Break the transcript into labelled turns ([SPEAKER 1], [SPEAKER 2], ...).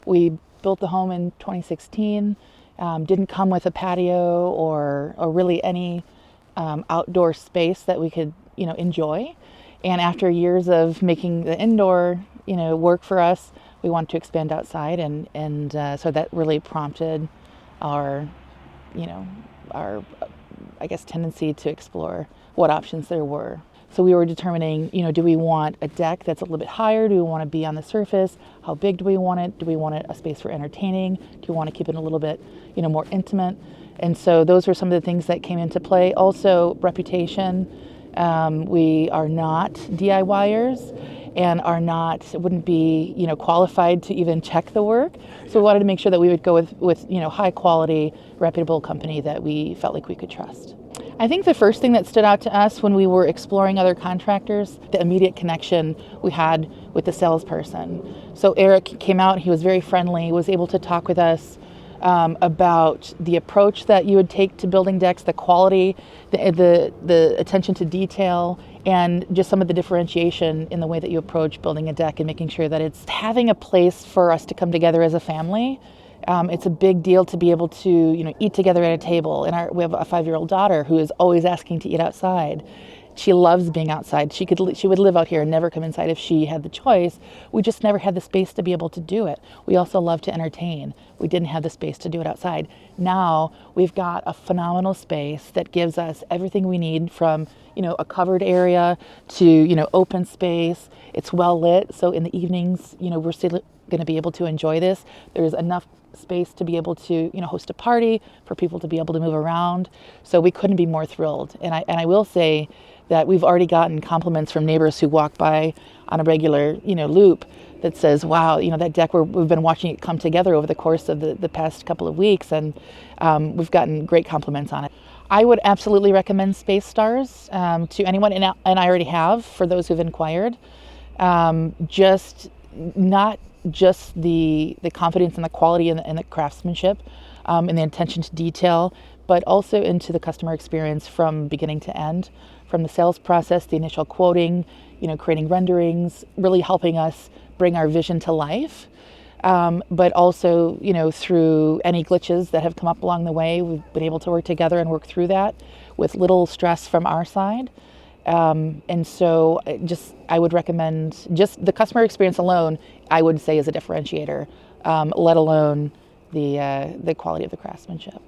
[SPEAKER 1] We built the home in 2016. Didn't come with a patio or really any outdoor space that we could, enjoy. And after years of making the indoor, work for us, we wanted to expand outside, and so that really prompted our, our, I guess, tendency to explore what options there were. So we were determining, do we want a deck that's a little bit higher? Do we want to be on the surface? How big do we want it? Do we want it a space for entertaining? Do we want to keep it a little bit, more intimate? And so those were some of the things that came into play. Also, reputation. We are not DIYers and wouldn't be, qualified to even check the work. So we wanted to make sure that we would go with high quality, reputable company that we felt like we could trust. I think the first thing that stood out to us when we were exploring other contractors, the immediate connection we had with the salesperson. So Eric came out, he was very friendly, was able to talk with us about the approach that you would take to building decks, the quality, the attention to detail, and just some of the differentiation in the way that you approach building a deck and making sure that it's having a place for us to come together as a family. It's a big deal to be able to, eat together at a table. And we have a 5-year-old daughter who is always asking to eat outside. She loves being outside. She would live out here and never come inside if she had the choice. We just never had the space to be able to do it. We also love to entertain. We didn't have the space to do it outside. Now we've got a phenomenal space that gives us everything we need, from, a covered area to, open space. It's well lit. So in the evenings, we're still going to be able to enjoy this. There's enough space to be able to, host a party, for people to be able to move around. So we couldn't be more thrilled. And I will say that we've already gotten compliments from neighbors who walk by on a regular, loop that says, wow, that deck, we've been watching it come together over the course of the past couple of weeks, and we've gotten great compliments on it. I would absolutely recommend Space Stars to anyone, and I already have, for those who've inquired. Just not just the confidence and the quality and the craftsmanship and the attention to detail, but also into the customer experience from beginning to end, from the sales process, the initial quoting, creating renderings, really helping us bring our vision to life. But also, through any glitches that have come up along the way, we've been able to work together and work through that with little stress from our side. And so I would recommend just the customer experience alone, I would say, is a differentiator, let alone the quality of the craftsmanship.